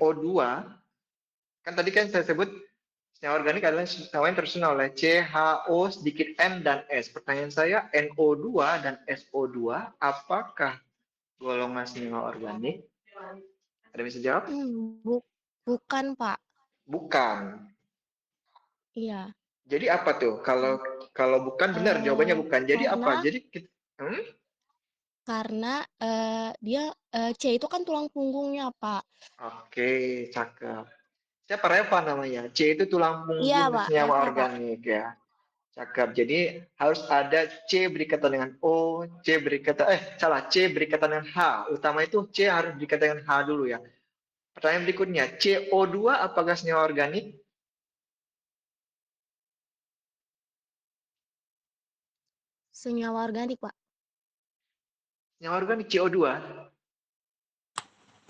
NO2, kan tadi kan saya sebut senyawa organik adalah senyawa yang tersusun oleh CHO sedikit N dan S. Pertanyaan saya, NO2 dan SO2 apakah golongan senyawa organik? Ada bisa jawab? Bukan, Pak. Bukan. Iya. Jadi apa tuh? Kalau bukan benar jawabannya bukan. Jadi apa? Jadi karena dia C itu kan tulang punggungnya, Pak. Oke, cakep. Siapa Reva namanya? C itu tulang Iya, punggung Pak. senyawa Reva, Pak. organik ya. Cakep. Jadi harus ada C berikatan dengan O, C berikatan C berikatan dengan H. Utama itu C harus berikatan dengan H dulu ya. Pertanyaan berikutnya, CO2 apakah senyawa organik? Senyawa organik, Pak. Senyawa organik CO2.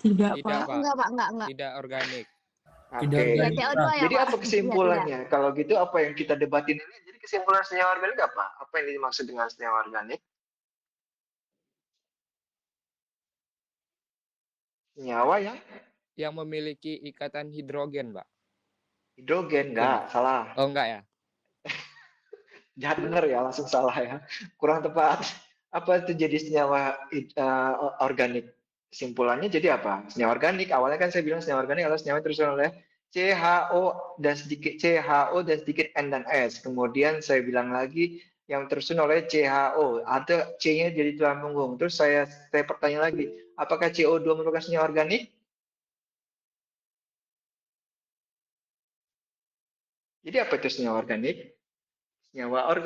Tidak, Tidak, Pak. Pak. Enggak, Pak. Enggak. Tidak organik. Oke. Iya, CO2 ya, Jadi Pak. apa kesimpulannya? Kalau gitu apa yang kita debatin ini? Jadi kesimpulan senyawa organik apa? Apa yang dimaksud dengan senyawa organik? Senyawa yang memiliki ikatan hidrogen, Pak. Hidrogen, enggak, salah. Oh, enggak ya? Jahat bener ya, langsung salah ya. Kurang tepat. Apa itu jadi senyawa organik? Kesimpulannya jadi apa? Senyawa organik, awalnya kan saya bilang senyawa organik adalah senyawa tersusun oleh CHO dan sedikit N dan S. Kemudian saya bilang lagi yang tersusun oleh CHO, ada C-nya jadi tulang punggung. Terus saya pertanyaan lagi, apakah CO2 merupakan senyawa organik? Jadi apa itu senyawa organik?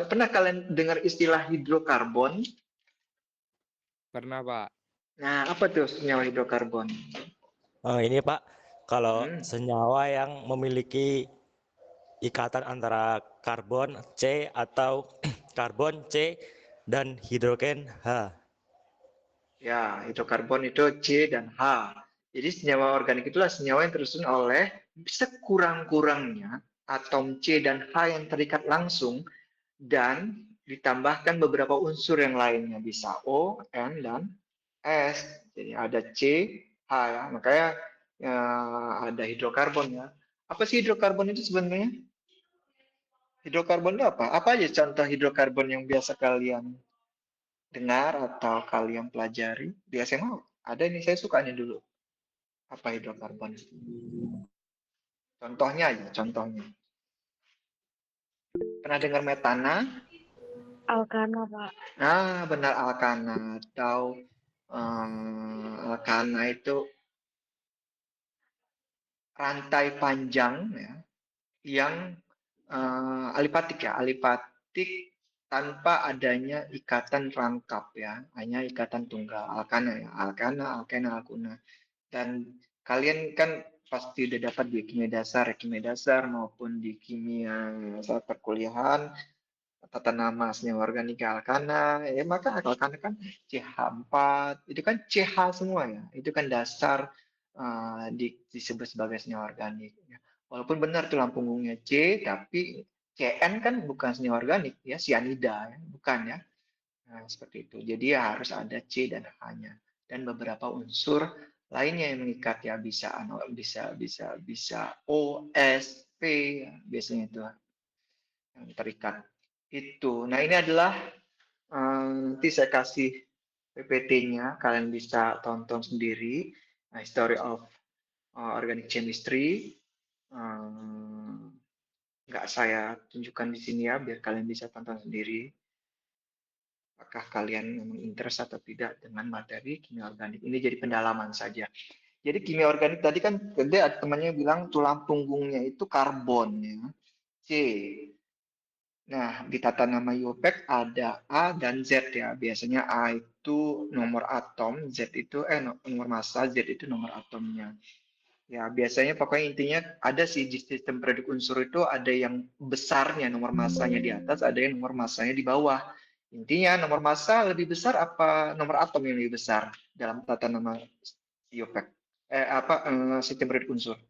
Pernah kalian dengar istilah hidrokarbon? Pernah, Pak. Nah, apa tuh senyawa hidrokarbon? Ini Pak, kalau senyawa yang memiliki ikatan antara karbon C atau karbon C dan hidrogen H. Ya, hidrokarbon itu C dan H. Jadi senyawa organik itulah senyawa yang tersusun oleh sekurang-kurangnya atom C dan H yang terikat langsung dan ditambahkan beberapa unsur yang lainnya, bisa O, N, dan S. Jadi ada C, H ya, makanya ada hidrokarbon ya. Apa sih hidrokarbon itu sebenarnya? Hidrokarbon itu apa? Apa aja contoh hidrokarbon yang biasa kalian dengar atau kalian pelajari? Di SMA ada nih, saya sukanya dulu. Apa hidrokarbon? Contohnya aja, contohnya. Pernah dengar metana? Alkana, Pak. Nah, benar alkana atau alkana itu rantai panjang ya, yang alipatik ya, alipatik tanpa adanya ikatan rangkap ya, hanya ikatan tunggal, alkana ya, alkena, alkuna. Dan kalian kan pasti udah dapat di kimia dasar maupun di kimia saat perkuliahan tata nama senyawa organik alkana, ya maka alkana kan CH4, itu kan CH semua ya, itu kan dasar disebut sebagai senyawa organik. Ya. Walaupun benar tulang punggungnya C, tapi CN kan bukan senyawa organik, ya sianida, ya. Bukan ya. Nah, seperti itu. Jadi ya harus ada C dan H-nya dan beberapa unsur lainnya yang mengikat ya bisa O, S, P, ya. Biasanya itu yang terikat itu. Nah, ini adalah nanti saya kasih PPT-nya, kalian bisa tonton sendiri. History of Organic Chemistry. Nggak saya tunjukkan di sini ya, biar kalian bisa tonton sendiri. Apakah kalian memang interest atau tidak dengan materi kimia organik. Ini jadi pendalaman saja. Jadi kimia organik tadi kan ada temannya bilang tulang punggungnya itu karbon ya. C. Nah, di tata nama IUPAC ada A dan Z ya. Biasanya A itu nomor atom, Z itu nomor massa, Z itu nomor atomnya. Ya, biasanya pokoknya intinya ada sih di sistem periodik unsur itu ada yang besarnya nomor massanya di atas, ada yang nomor massanya di bawah. Intinya nomor massa lebih besar apa nomor atom yang lebih besar dalam tata nama IUPAC? Sistem periodik unsur.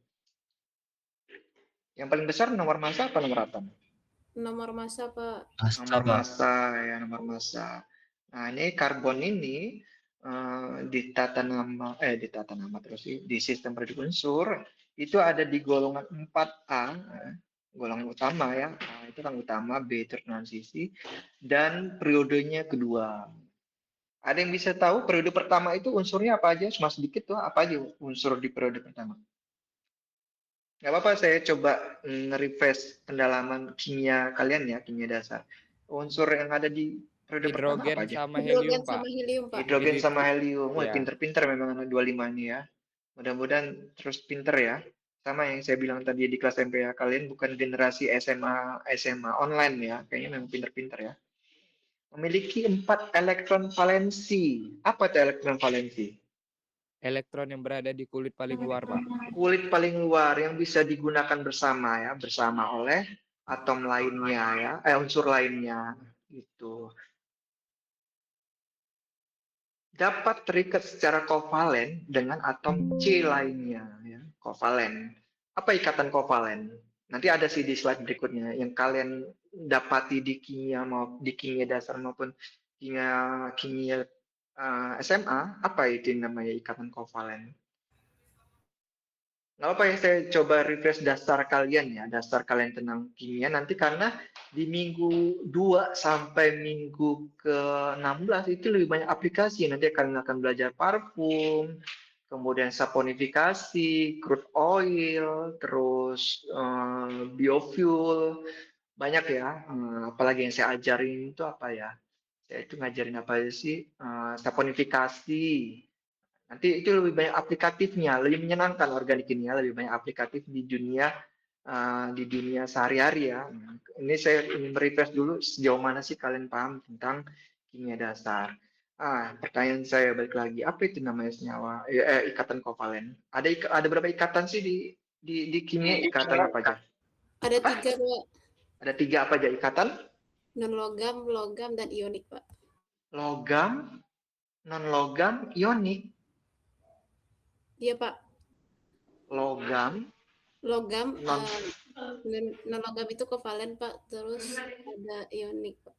Yang paling besar nomor massa apa nomor atom? Nomor massa, Pak. Nomor massa ya, nomor massa. Nah, ini karbon ini di tata nama terus di sistem periode unsur itu ada di golongan 4A, golongan utama ya. Itu kan utama, B itu transisi, dan periodenya kedua. Ada yang bisa tahu periode pertama itu unsurnya apa aja? Cuma sedikit tuh, apa aja unsur di periode pertama? Nggak apa-apa, saya coba nge-refresh pendalaman kimia kalian ya, kimia dasar. Unsur yang ada di periode pertama Hidrogen apa aja? sama Hidrogen helium, Pak. sama helium, Pak. Hidrogen sama helium. Wah, Ya. pinter-pinter memang anak 25 ini ya. Mudah-mudahan terus pinter ya. Sama yang saya bilang tadi di kelas MPA, kalian bukan generasi SMA online ya. Kayaknya memang pinter-pinter ya. Memiliki 4 elektron valensi. Apa itu elektron valensi? Elektron yang berada di kulit paling luar, Pak. Kulit paling luar yang bisa digunakan bersama ya, bersama oleh atom lainnya ya, unsur lainnya gitu. Dapat terikat secara kovalen dengan atom C lainnya ya, kovalen. Apa ikatan kovalen? Nanti ada sih di slide berikutnya yang kalian dapati di kimia dasar maupun kimia SMA, apa itu yang namanya ikatan kovalen? Nggak apa ya, saya coba refresh dasar kalian ya, dasar kalian tentang kimia nanti, karena di minggu 2 sampai minggu ke-16 itu lebih banyak aplikasi. Nanti akan belajar parfum, kemudian saponifikasi, crude oil, terus biofuel, banyak ya. Apalagi yang saya ajarin itu apa ya? Saya itu ngajarin apa aja sih? Saponifikasi. Nanti itu lebih banyak aplikatifnya, lebih menyenangkan organik kimia, lebih banyak aplikatif di dunia sehari-hari ya. Ini saya ingin merefresh dulu sejauh mana sih kalian paham tentang kimia dasar. Pertanyaan saya balik lagi, apa itu namanya senyawa ikatan kovalen? Ada berapa ikatan sih di kimia? Ikatan apa aja? Ada Apa? 3, Pak. Ada 3 apa aja ikatan? Non-logam, logam, dan ionik, Pak. Logam, non-logam, ionik. Iya, Pak. Logam, Logam, non non-logam itu kovalen, Pak. Terus ada ionik, Pak.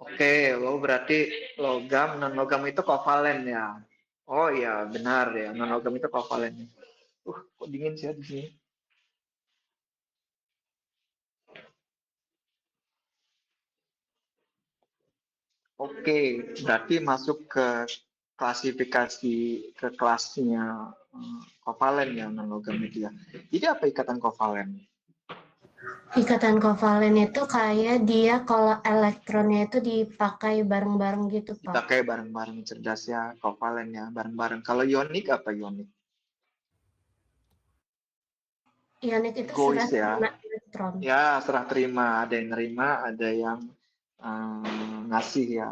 Oke, berarti logam, non logam itu kovalen ya. Oh iya, benar ya, non logam itu kovalen. Kok dingin sih ya di sini. Oke, berarti masuk ke klasifikasi ke kelasnya kovalen ya, non logam itu ya. Jadi apa ikatan kovalen? Ikatan kovalen itu kayak dia kalau elektronnya itu dipakai bareng-bareng gitu, Pak. Dipakai bareng-bareng, cerdas ya, kovalen ya, bareng-bareng. Kalau ionik apa ionik? Ionik itu Egois serah ya. terima elektron. Ya, serah terima. Ada yang nerima, ada yang ngasih ya.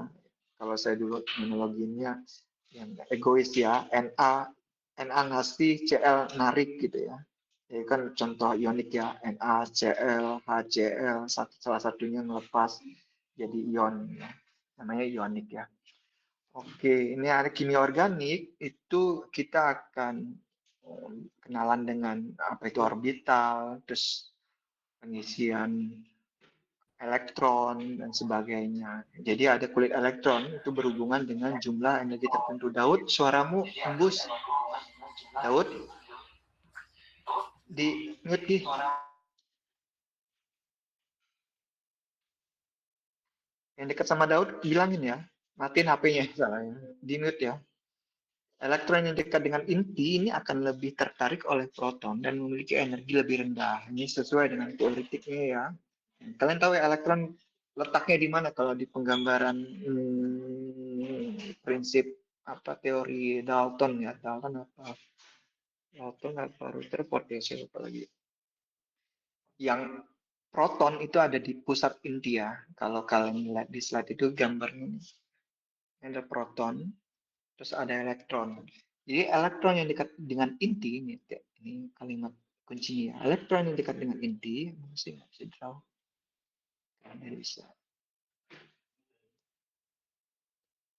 Kalau saya dulu terminologinya yang egois ya. Na ngasih, Cl narik gitu ya. Jadi kan contoh ionik ya, NaCl, HCl, salah satunya melepas jadi ion ya. Namanya ionik ya. Oke, ini ada kimia organik, itu kita akan kenalan dengan apa itu orbital, terus pengisian elektron dan sebagainya. Jadi ada kulit elektron itu berhubungan dengan jumlah energi tertentu. Daud, suaramu embus. Daud, di mute di. Yang dekat sama Daud bilangin ya, matiin HP-nya salahnya. Di mute ya. Elektron yang dekat dengan inti ini akan lebih tertarik oleh proton dan memiliki energi lebih rendah. Ini sesuai dengan teoretiknya ya. Kalian tahu ya elektron letaknya di mana kalau di penggambaran prinsip apa teori Dalton ya? Dalton apa Rutherford ya, saya lupa lagi. Yang proton itu ada di pusat inti ya. Kalau kalian lihat di slide itu gambarnya ada proton, terus ada elektron. Jadi elektron yang dekat dengan inti ini kalimat kuncinya. Elektron yang dekat dengan inti, mesti nggak bisa draw. Karena bisa.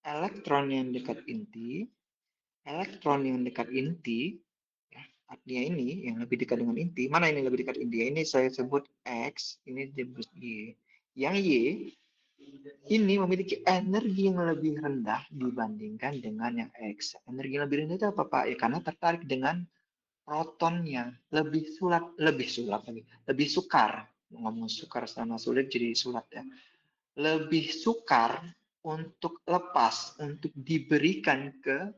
Elektron yang dekat inti, ya, artinya ini yang lebih dekat dengan inti. Mana ini lebih dekat inti? Ini saya sebut X, ini disebut Y. Yang Y ini memiliki energi yang lebih rendah dibandingkan dengan yang X. Energi yang lebih rendah itu apa, Pak? Ya karena tertarik dengan protonnya, lebih sukar. Ngomong sukar sama sulit jadi sulat ya. Lebih sukar untuk lepas, untuk diberikan ke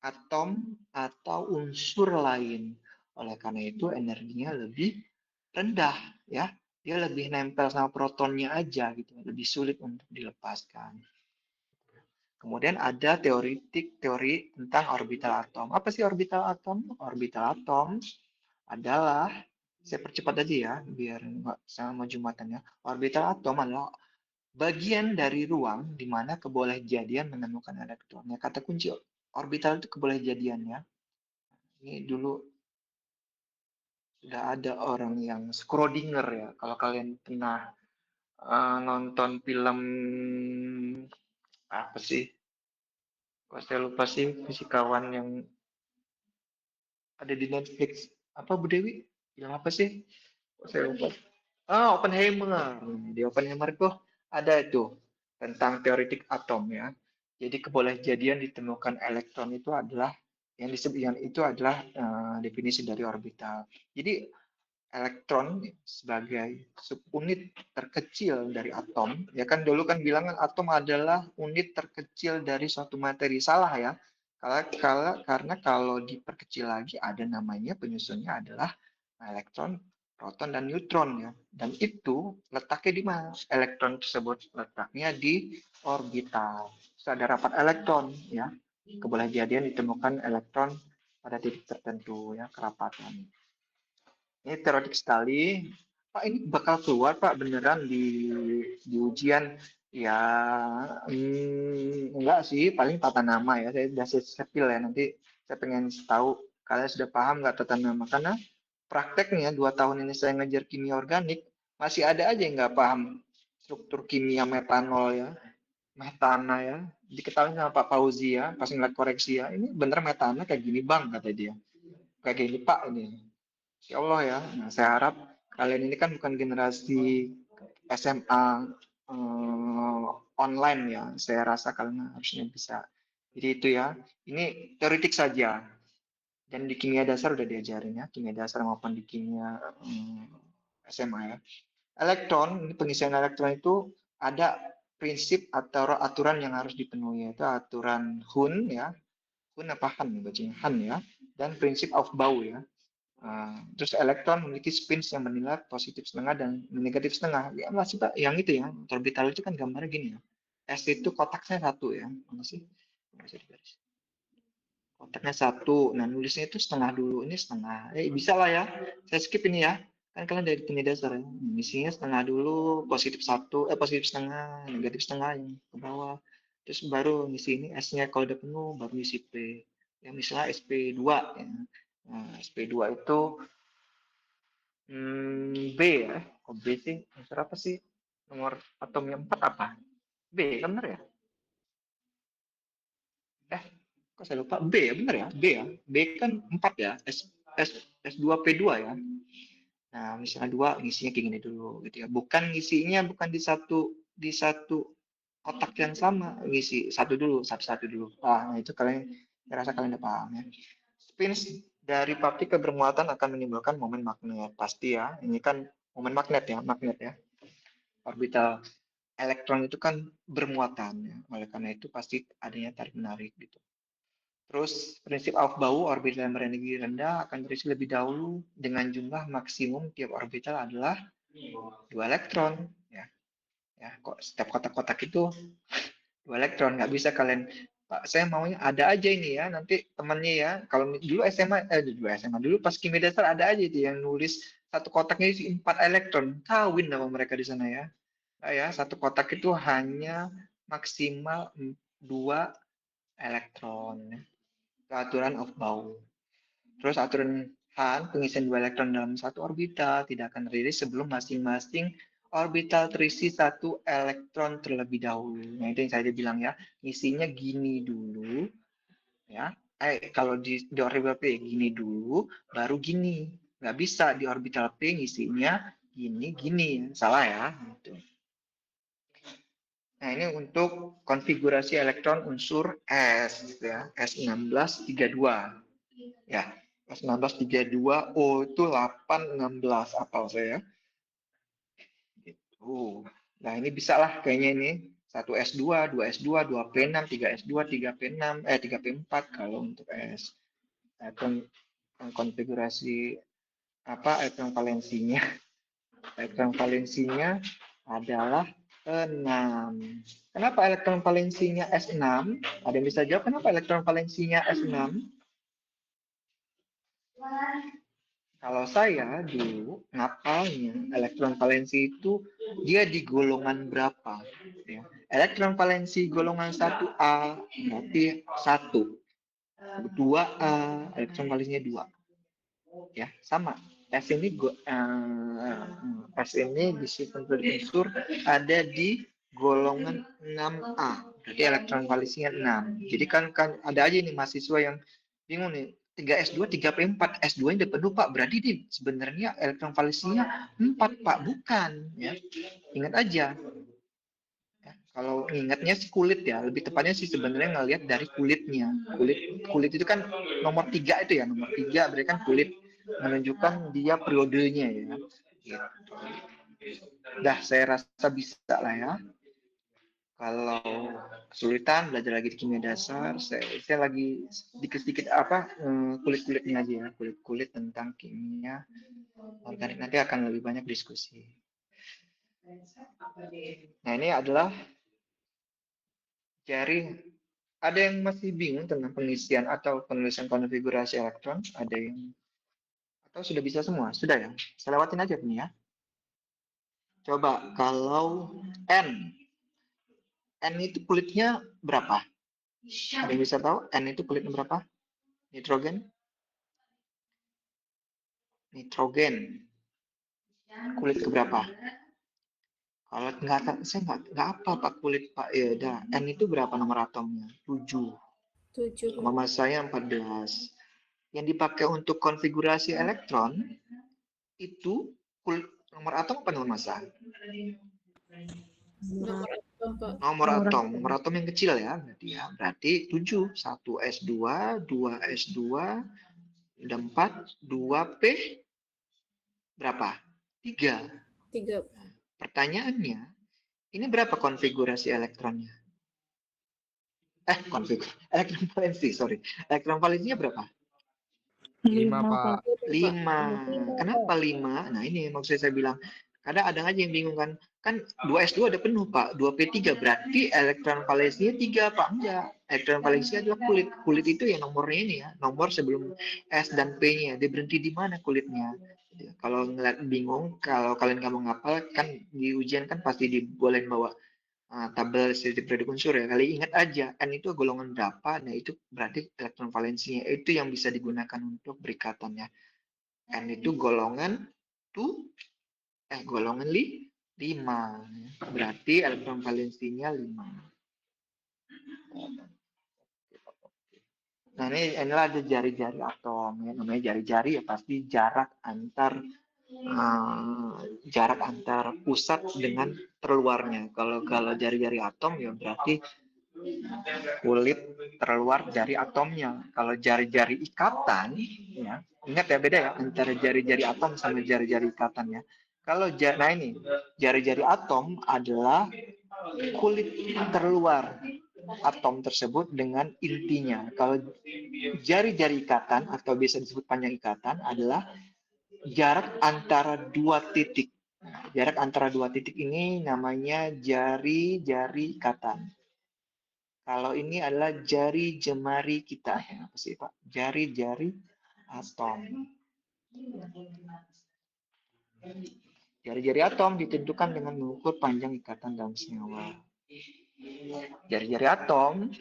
atom atau unsur lain. Oleh karena itu energinya lebih rendah ya. Dia lebih nempel sama protonnya aja gitu, lebih sulit untuk dilepaskan. Kemudian ada teori tentang orbital atom. Apa sih orbital atom? Orbital atom adalah, saya percepat aja ya, biar nggak sama jumatannya. Orbital atom adalah bagian dari ruang di mana kebolehjadian menemukan elektronnya. Kata kunci orbital itu kebolehjadiannya. Ini dulu sudah ada orang yang Schrödinger ya. Kalau kalian pernah nonton film apa sih? Kok saya lupa sih, fisikawan yang ada di Netflix. Apa Bu Dewi? Film apa sih? Kok saya lupa. Oppenheimer. Di Oppenheimer itu ada itu tentang teoretik atom ya. Jadi kebolehjadian ditemukan elektron itu adalah yang disebut yang itu adalah definisi dari orbital. Jadi elektron sebagai subunit terkecil dari atom, ya kan dulu kan bilang kan atom adalah unit terkecil dari suatu materi. Salah ya. Karena kalau diperkecil lagi ada namanya penyusunnya adalah elektron, proton, dan neutron ya. Dan itu letaknya di mana? Elektron tersebut letaknya di orbital. Terus ada rapat elektron ya. Kebolehjadian ditemukan elektron pada titik tertentu ya, kerapatan. Ini teoretik sekali. Pak, ini bakal keluar Pak beneran di ujian ya? Enggak sih, paling tata nama ya. Saya sudah sepil ya. Nanti saya pengen tahu kalian sudah paham nggak tata nama, karena prakteknya 2 tahun ini saya ngajar kimia organik, masih ada aja yang nggak paham struktur kimia metanol ya, metana ya. Diketahui sama Pak Fauzi ya, pas ngeliat koreksi ya, ini bener metana kayak gini Bang, kata dia. Kayak gini Pak ini. Ya Allah ya. Nah, saya harap kalian ini kan bukan generasi SMA online ya. Saya rasa kalian harusnya bisa. Jadi itu ya. Ini teoretik saja. Dan di kimia dasar udah diajarin ya. Kimia dasar maupun di kimia SMA ya. Elektron, ini pengisian elektron itu ada prinsip atau aturan yang harus dipenuhi. Yaitu aturan Hund ya. Hund apa Han? Bacanya Han ya. Dan prinsip Aufbau ya. Terus elektron memiliki spin yang bernilai positif setengah dan negatif setengah. Ya masih Pak, yang itu ya, orbital itu kan gambarnya gini ya. S itu kotaknya 1 ya, mana sih? Kotaknya 1, nah nulisnya itu setengah dulu, ini setengah. Bisa lah ya, saya skip ini ya. Kan kalian dari kimia dasar ya. Isinya setengah dulu, positif setengah, negatif setengah yang ke bawah. Terus baru ngisi ini S-nya kalau udah penuh, baru ngisi P. Ya misalnya SP2 ya. Nah, SP2 itu B ya. Kok B sih? Unsur apa sih? Nomor atomnya 4 apa? B kan benar ya? Kok saya lupa? B ya, benar ya? B ya. B kan 4 ya. S2P2 ya. Nah, misalnya 2 ngisinya kayak gini dulu gitu ya. Bukan ngisinya bukan di satu kotak yang sama, ngisi satu dulu. Nah, itu kalian saya rasa kalian udah paham ya. Spin dari partikel bermuatan akan menimbulkan momen magnet. Pasti ya, ini kan momen magnet ya. Orbital elektron itu kan bermuatan ya. Oleh karena itu pasti adanya tarik menarik gitu. Terus prinsip Aufbau, orbital yang berenergi rendah akan terisi lebih dahulu dengan jumlah maksimum tiap orbital adalah 2 elektron ya. Ya, kok setiap kotak-kotak itu 2 elektron, nggak bisa kalian Pak, saya maunya ada aja ini ya, nanti temannya ya, kalau dulu dulu pas kimia dasar ada aja itu yang nulis satu kotaknya isi 4 elektron, kawin sama mereka di sana ya. Nah, ya, satu kotak itu hanya maksimal 2 elektron. Ya. Aturan Aufbau. Terus aturan Han, pengisian 2 elektron dalam satu orbital tidak akan terjadi sebelum masing-masing orbital terisi 1 elektron terlebih dahulu. Nah, itu yang saya bilang ya, isinya gini dulu, ya. Kalau di orbital P gini dulu, baru gini. Nggak bisa di orbital P ngisinya gini, salah ya. Gitu. Nah, ini untuk konfigurasi elektron unsur S, gitu ya, S1632. Ya, S1632O itu 816, apal saya. Gitu. Nah, ini bisa lah kayaknya ini. 1 S2, 2 S2, 2 P6, 3 S2, 3 P6, 3 P4 kalau untuk S. Konfigurasi apa elektron valensinya? Elektron valensinya adalah 6. Kenapa elektron valensinya S6? Ada yang bisa jawab kenapa elektron valensinya S6? Kalau saya dulu ngapalnya elektron valensi itu dia di golongan berapa? Ya. Elektron valensi golongan 1A berarti 1. 2A elektron valensinya 2. Ya, sama. S ini di sistem periode unsur ada di golongan 6A. Berarti elektron valensinya 6. Jadi kan ada aja nih mahasiswa yang bingung nih. 3S2, 3P4, S2 nya udah penuh Pak. Berarti ini sebenarnya elektron valensinya 4 Pak, bukan ya. Ingat aja. Ya, kalau ingatnya sih kulit ya, lebih tepatnya sih sebenarnya ngelihat dari kulitnya. Kulit itu kan nomor 3 itu ya, nomor 3 berarti kan kulit menunjukkan dia periodenya ya. Gitu. Dah saya rasa bisa lah ya. Kalau kesulitan belajar lagi di kimia dasar, saya lagi sedikit-sedikit kulit-kulitnya aja ya, kulit-kulit tentang kimia organik, nanti akan lebih banyak diskusi. Nah, ini adalah jaring. Ada yang masih bingung tentang pengisian atau penulisan konfigurasi elektron? Ada yang atau sudah bisa semua? Sudah ya? Saya lewatin aja ini ya. Coba kalau N itu kulitnya berapa? Ada yang bisa tahu N itu kulitnya berapa? Nitrogen? Nitrogen. Kulit keberapa? Kalau saya nggak apa Pak kulit Pak. Ya udah. N itu berapa nomor atomnya? 7. 7. Nomor massa saya 14. Yang dipakai untuk konfigurasi elektron itu nomor atom apa nomor massa? Nomor atom, Pak. Nomor atom yang kecil ya, berarti 7, 1 S2, 2 S2, 4, 2 P berapa? 3. 3. Pertanyaannya, ini berapa konfigurasi elektronnya? Elektron valensi, sorry. Elektron valensinya berapa? 5, Pak. 5. Kenapa 5? Nah, ini maksud saya bilang, kadang ada aja yang bingung kan. Kan 2S2 ada penuh, Pak. 2P3 berarti elektron valensinya 3, Pak. Enggak. Elektron valensinya adalah kulit. Kulit itu yang nomornya ini ya. Nomor sebelum S dan P-nya. Dia berhenti di mana kulitnya? Kalau ngeliat bingung, kalau kalian nggak mau ngapal, kan di ujian kan pasti dibolehin bawa tabel sistem periode unsur ya. Kali ingat aja, N itu golongan berapa, nah itu berarti elektron valensinya. Itu yang bisa digunakan untuk berikatannya. N itu golongan golongan 5. Berarti elektron valensinya 5. Nah, inilah ada jari-jari atom ya. Namanya jari-jari ya pasti jarak antar pusat dengan terluarnya. Kalau jari-jari atom ya berarti kulit terluar dari atomnya. Kalau jari-jari ikatan ya, ingat ya beda ya antara jari-jari atom sama jari-jari ikatan ya. Kalau jari-jari atom adalah kulit terluar atom tersebut dengan intinya. Kalau jari-jari ikatan atau biasa disebut panjang ikatan adalah jarak antara 2 titik. Jarak antara 2 titik ini namanya jari-jari ikatan. Kalau ini adalah jari jemari kita ya, apa sih Pak? Jari-jari atom. Jari-jari atom ditentukan dengan mengukur panjang ikatan dalam senyawa. Jari-jari atom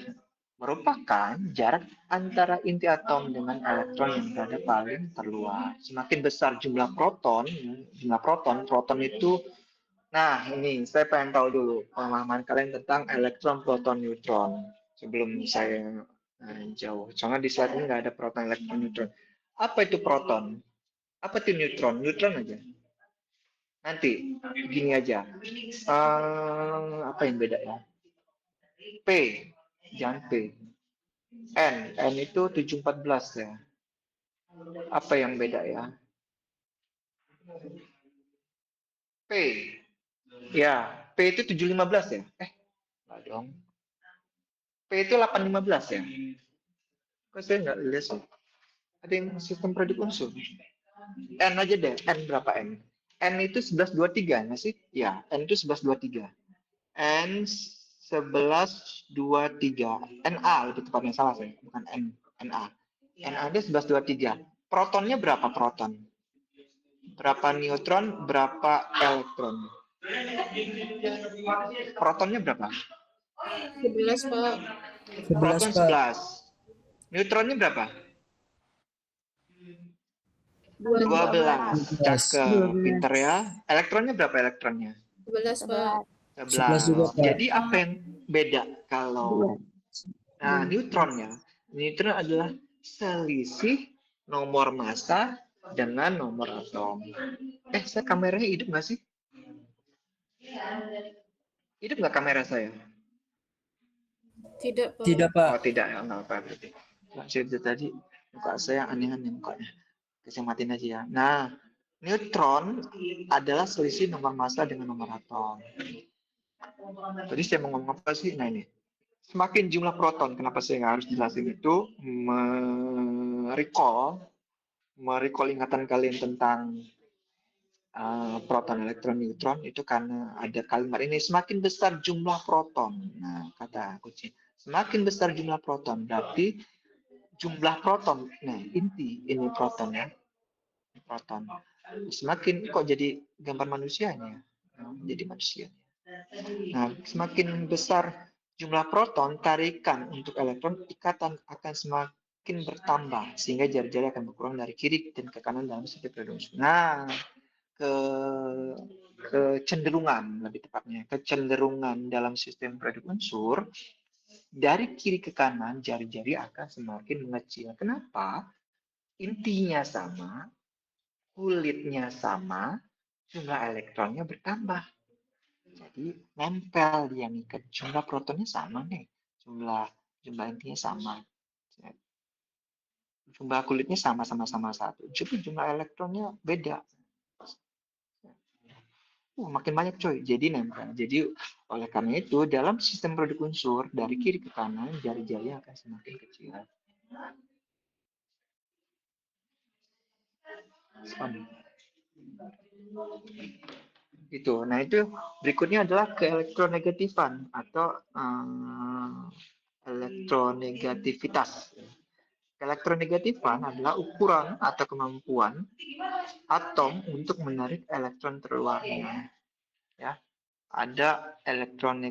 merupakan jarak antara inti atom dengan elektron yang berada paling terluar. Semakin besar jumlah proton itu, nah ini saya pengen tahu dulu pemahaman kalian tentang elektron, proton, neutron. Sebelum saya jauh, soalnya di slide ini nggak ada proton, elektron, neutron. Apa itu proton? Apa itu neutron? Neutron aja. Nanti gini aja. Apa yang beda ya? P, jangan P. N itu 714 ya. Apa yang beda ya? P, ya, P itu 715 ya? Enggak dong. P itu 815 ya? Kok saya nggak lihat sih? Ada yang sistem predik unsur. N aja deh, N berapa N? N itu 1123 nggak sih? Ya, N itu 1123. N 1123. NA lebih tepatnya, salah saya, bukan N, NA. NA itu 1123. Protonnya berapa proton? Berapa neutron, berapa elektron? Protonnya berapa? 11 Pak. Proton 11. Neutronnya berapa? 12. Cakep, pinter ya. Elektronnya berapa elektronnya? 11 Pak. 11. juga, Pak. Jadi apa yang beda kalau neutronnya? Neutron adalah selisih nomor massa dengan nomor atom. Saya kameranya hidup nggak sih? Hidup nggak kamera saya? Tidak Pak. Tidak, Pak. Oh tidak ya, nggak apa berarti. Maksudnya tadi muka saya aneh-aneh mukanya. Saya matiin aja ya. Nah, neutron adalah selisih nomor massa dengan nomor atom. Tadi saya mau ngomong apa sih? Nah ini, semakin jumlah proton, kenapa saya nggak harus jelasin itu? Merecall ingatan kalian tentang proton, elektron, neutron itu karena ada kalimat ini, semakin besar jumlah proton. Nah, kata kunci, semakin besar jumlah proton berarti jumlah proton. Nah, inti ini proton ya. Proton. Semakin kok jadi gambar manusianya? Jadi manusia. Nah, semakin besar jumlah proton, tarikan untuk elektron, ikatan akan semakin bertambah sehingga jari-jari akan berkurang dari kiri dan ke kanan dalam sistem periode unsur. Nah, kecenderungan lebih tepatnya, kecenderungan dalam sistem periode unsur dari kiri ke kanan jari-jari akan semakin mengecil. Kenapa? Intinya sama, kulitnya sama, jumlah elektronnya bertambah. Jadi nempel dia nih, jumlah protonnya sama nih, jumlah intinya sama, jumlah kulitnya sama-sama satu, jadi jumlah elektronnya beda. Makin banyak coy, jadi nempel. Jadi oleh karena itu dalam sistem periode unsur dari kiri ke kanan jari-jari akan semakin kecil. Itu. Nah itu berikutnya adalah keelektronegatifan atau elektronegativitas. Elektronegatifan adalah ukuran atau kemampuan atom untuk menarik elektron terluarnya. Ya, ada elektronegatif